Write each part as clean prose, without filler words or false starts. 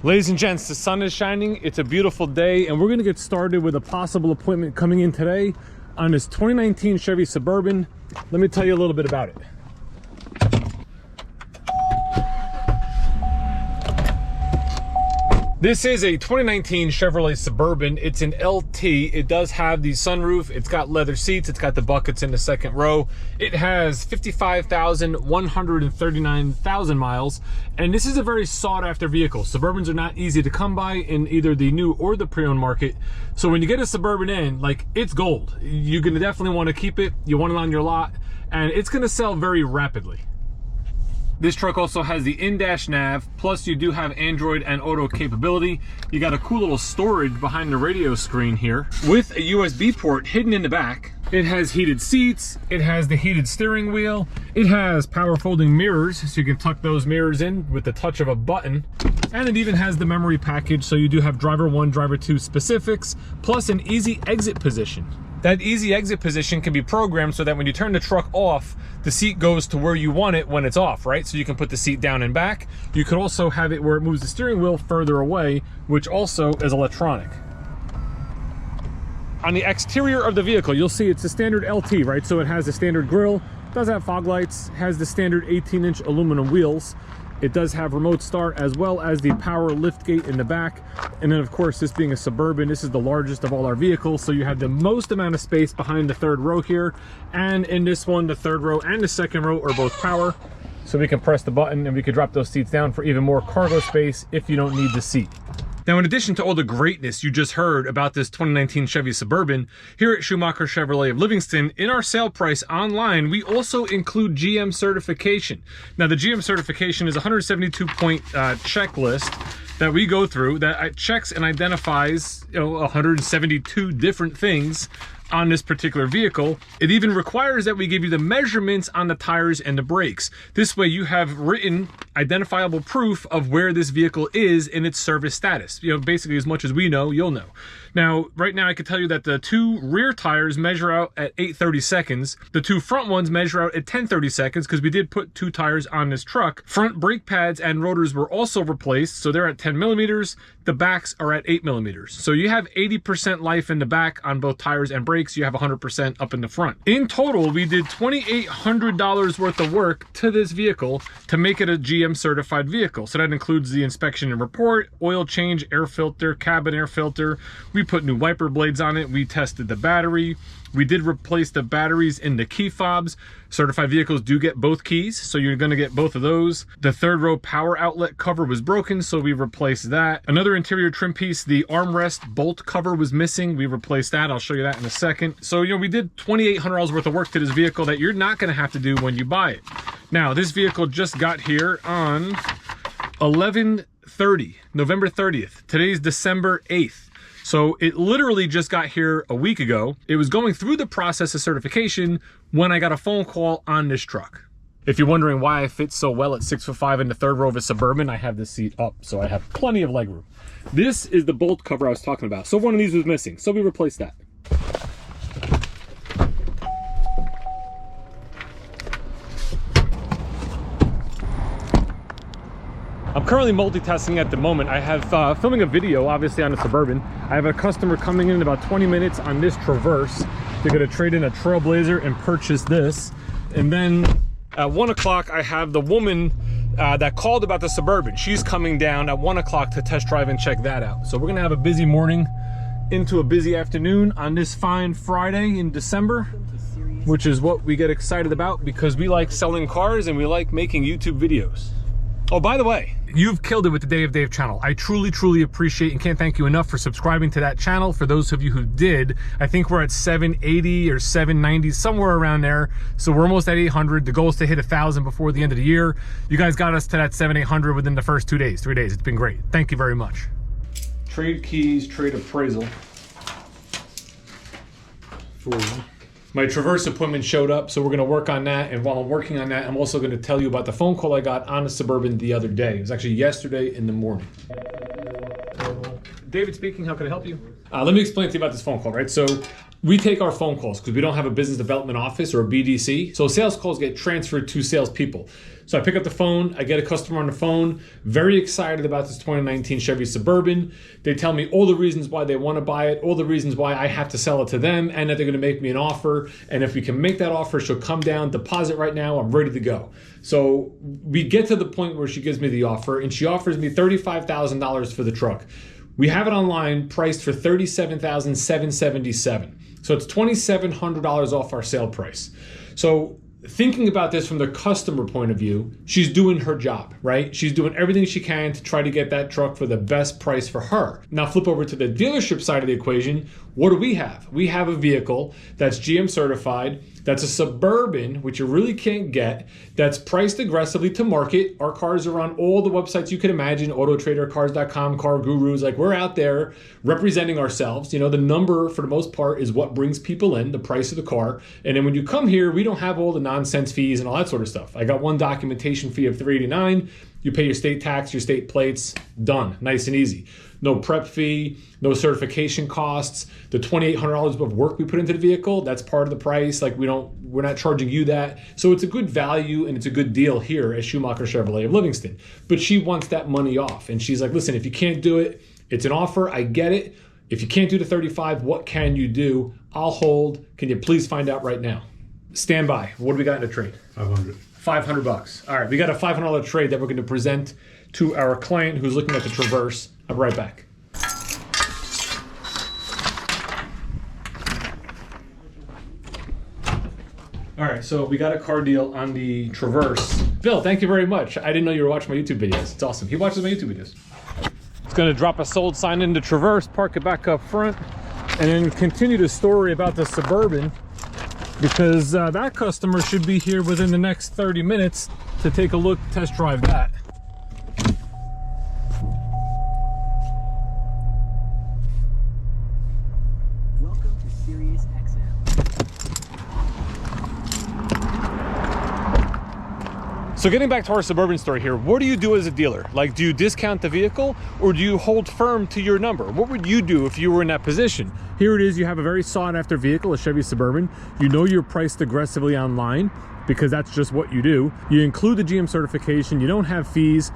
Ladies and gents, the sun is shining, it's a beautiful day, and we're gonna get started with a possible appointment coming in today on this 2019 Chevy Suburban. Let me tell you a little bit about it. This is a 2019 Chevrolet Suburban. It's an LT. It does have the sunroof. It's got leather seats. It's got the buckets in the second row. It has 55,139,000 miles. And this is a very sought after vehicle. Suburbans are not easy to come by in either the new or the pre-owned market. So when you get a Suburban in, like, it's gold. You're gonna definitely wanna keep it. You want it on your lot, and it's gonna sell very rapidly. This truck also has the in-dash nav, plus you do have Android and auto capability. You got a cool little storage behind the radio screen here with a USB port hidden in the back. It has heated seats, it has the heated steering wheel, it has power folding mirrors, so you can tuck those mirrors in with the touch of a button. And it even has the memory package, so you do have driver 1, driver 2 specifics, plus an easy exit position. That easy exit position can be programmed so that when you turn the truck off, the seat goes to where you want it when it's off, right? So you can put the seat down and back. You could also have it where it moves the steering wheel further away, which also is electronic. On the exterior of the vehicle, you'll see it's a standard LT, right? So it has a standard grille, does have fog lights, has the standard 18-inch aluminum wheels. It does have remote start as well as the power lift gate in the back. And then of course, this being a Suburban, this is the largest of all our vehicles. So you have the most amount of space behind the third row here. And in this one, the third row and the second row are both power. So we can press the button and we can drop those seats down for even more cargo space if you don't need the seat. Now, in addition to all the greatness you just heard about this 2019 Chevy Suburban, here at Schumacher Chevrolet of Livingston, in our sale price online, we also include GM certification. Now, the GM certification is a 172-point checklist that we go through that checks and identifies 172 different things on this particular vehicle. It even requires that we give you the measurements on the tires and the brakes. This way you have written identifiable proof of where this vehicle is in its service status. Basically as much as we know, you'll know. Now, right now I can tell you that the two rear tires measure out at 8/30 seconds. The two front ones measure out at 10/30 seconds because we did put two tires on this truck. Front brake pads and rotors were also replaced, so they're at 10 millimeters. The backs are at 8 millimeters. So you have 80% life in the back on both tires and brakes. You have 100% up in the front. In total, we did $2,800 worth of work to this vehicle to make it a GM certified vehicle. So that includes the inspection and report, oil change, air filter, cabin air filter. We put new wiper blades on it. We tested the battery. We did replace the batteries in the key fobs. Certified vehicles do get both keys, so you're gonna get both of those. The third row power outlet cover was broken, so we replaced that. Another interior trim piece, the armrest bolt cover was missing. We replaced that. I'll show you that in a second. So, we did $2,800 worth of work to this vehicle that you're not gonna have to do when you buy it. Now, this vehicle just got here on 11/30, November 30th. Today's December 8th. So it literally just got here a week ago. It was going through the process of certification when I got a phone call on this truck. If you're wondering why I fit so well at 6'5" in the third row of a Suburban, I have this seat up, so I have plenty of legroom. This is the bolt cover I was talking about. So one of these was missing, so we replaced that. I'm currently multitasking at the moment. I have filming a video, obviously, on a Suburban. I have a customer coming in about 20 minutes on this Traverse. They're gonna trade in a Trailblazer and purchase this. And then at 1 o'clock, I have the woman that called about the Suburban. She's coming down at 1 o'clock to test drive and check that out. So we're gonna have a busy morning into a busy afternoon on this fine Friday in December, which is what we get excited about because we like selling cars and we like making YouTube videos. Oh, by the way, you've killed it with the Day of Dave channel. I truly, truly appreciate and can't thank you enough for subscribing to that channel. For those of you who did, I think we're at 780 or 790, somewhere around there. So we're almost at 800. The goal is to hit 1,000 before the end of the year. You guys got us to that 800 within the first 2 days, 3 days. It's been great. Thank you very much. Trade keys, trade appraisal. My Traverse appointment showed up, so we're going to work on that. And while I'm working on that, I'm also going to tell you about the phone call I got on the Suburban the other day. It was actually yesterday in the morning. David speaking, how can I help you? Let me explain to you about this phone call, right? So We take our phone calls because we don't have a business development office or a BDC. So sales calls get transferred to salespeople. So I pick up the phone, I get a customer on the phone, very excited about this 2019 Chevy Suburban. They tell me all the reasons why they want to buy it, all the reasons why I have to sell it to them, and that they're going to make me an offer. And if we can make that offer, she'll come down, deposit right now, I'm ready to go. So we get to the point where she gives me the offer, and she offers me $35,000 for the truck. We have it online priced for $37,777. So it's $2,700 off our sale price. So thinking about this from the customer point of view, she's doing her job, right? She's doing everything she can to try to get that truck for the best price for her. Now flip over to the dealership side of the equation. What do we have? We have a vehicle that's GM certified, that's a Suburban, which you really can't get, that's priced aggressively to market. Our cars are on all the websites you can imagine, AutoTrader, Cars.com, Car Gurus. Like, we're out there representing ourselves. You know, the number for the most part is what brings people in, the price of the car. And then when you come here, we don't have all the nonsense fees and all that sort of stuff. I got one documentation fee of $389. You pay your state tax, your state plates, done, nice and easy. No prep fee, no certification costs. The $2,800 of work we put into the vehicle, that's part of the price. Like, we're not charging you that. So it's a good value and it's a good deal here at Schumacher Chevrolet of Livingston. But she wants that money off. And she's like, listen, if you can't do it, it's an offer, I get it. If you can't do the 35, what can you do? I'll hold. Can you please find out right now? Stand by. What do we got in the trade? 500. $500. All right, we got a $500 trade that we're going to present to our client who's looking at the Traverse. I'll be right back. All right, so we got a car deal on the Traverse. Bill, thank you very much. I didn't know you were watching my YouTube videos. It's awesome. He watches my YouTube videos. It's going to drop a sold sign into Traverse, park it back up front, and then continue the story about the Suburban, because that customer should be here within the next 30 minutes to take a look, test drive that. Welcome to Sirius XM. So getting back to our Suburban story here, what do you do as a dealer? Like, do you discount the vehicle or do you hold firm to your number? What would you do if you were in that position? Here it is, you have a very sought after vehicle, a Chevy Suburban. You know you're priced aggressively online because that's just what you do. You include the GM certification, you don't have fees.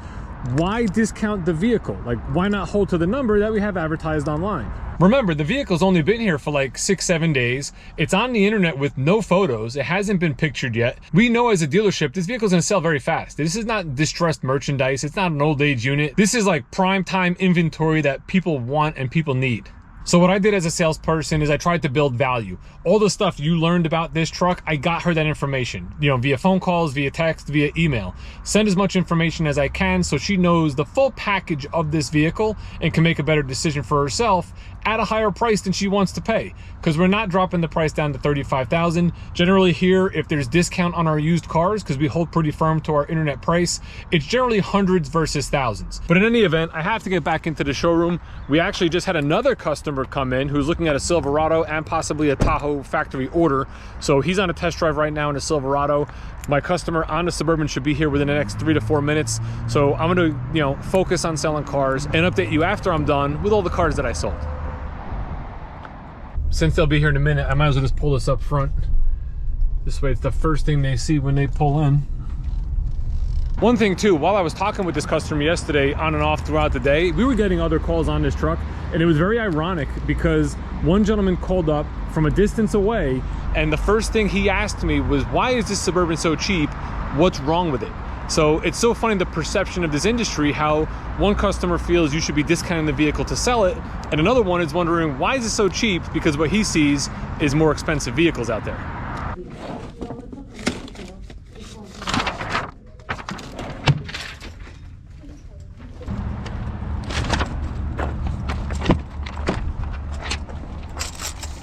Why discount the vehicle? Like, why not hold to the number that we have advertised online? Remember, the vehicle's only been here for like 6-7 days. It's on the internet with no photos. It hasn't been pictured yet. We know as a dealership, this vehicle's gonna sell very fast. This is not distressed merchandise. It's not an old age unit. This is like prime time inventory that people want and people need. So what I did as a salesperson is I tried to build value. All the stuff you learned about this truck, I got her that information, you know, via phone calls, via text, via email. Send as much information as I can so she knows the full package of this vehicle and can make a better decision for herself at a higher price than she wants to pay, because we're not dropping the price down to $35,000. Generally here, if there's discount on our used cars, because we hold pretty firm to our internet price, it's generally hundreds versus thousands. But in any event, I have to get back into the showroom. We actually just had another customer come in who's looking at a Silverado and possibly a Tahoe factory order. So he's on a test drive right now in a Silverado. My customer on the Suburban should be here within the next 3 to 4 minutes. So I'm gonna, focus on selling cars and update you after I'm done with all the cars that I sold. Since they'll be here in a minute, I might as well just pull this up front. This way it's the first thing they see when they pull in. One thing too, while I was talking with this customer yesterday on and off throughout the day, we were getting other calls on this truck, and it was very ironic because one gentleman called up from a distance away, and the first thing he asked me was, why is this Suburban so cheap? What's wrong with it? So it's so funny, the perception of this industry, how one customer feels you should be discounting the vehicle to sell it, and another one is wondering, why is it so cheap? Because what he sees is more expensive vehicles out there.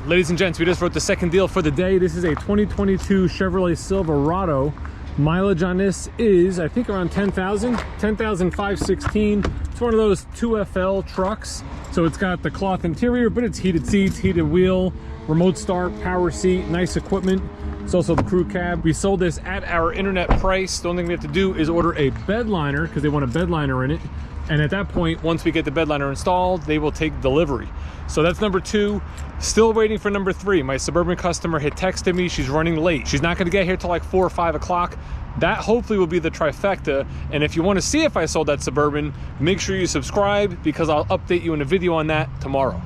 Ladies and gents, we just wrote the second deal for the day. This is a 2022 Chevrolet Silverado. Mileage on this is, I think, around 10,516. It's one of those 2FL trucks. So it's got the cloth interior, but it's heated seats, heated wheel, remote start, power seat, nice equipment. It's also the crew cab. We sold this at our internet price. The only thing we have to do is order a bed liner, because they want a bed liner in it. And at that point, once we get the bed liner installed, they will take delivery. So that's number 2. Still waiting for number 3. My Suburban customer had texted me, she's running late. She's not gonna get here till like 4 or 5 o'clock. That hopefully will be the trifecta. And if you wanna see if I sold that Suburban, make sure you subscribe because I'll update you in a video on that tomorrow.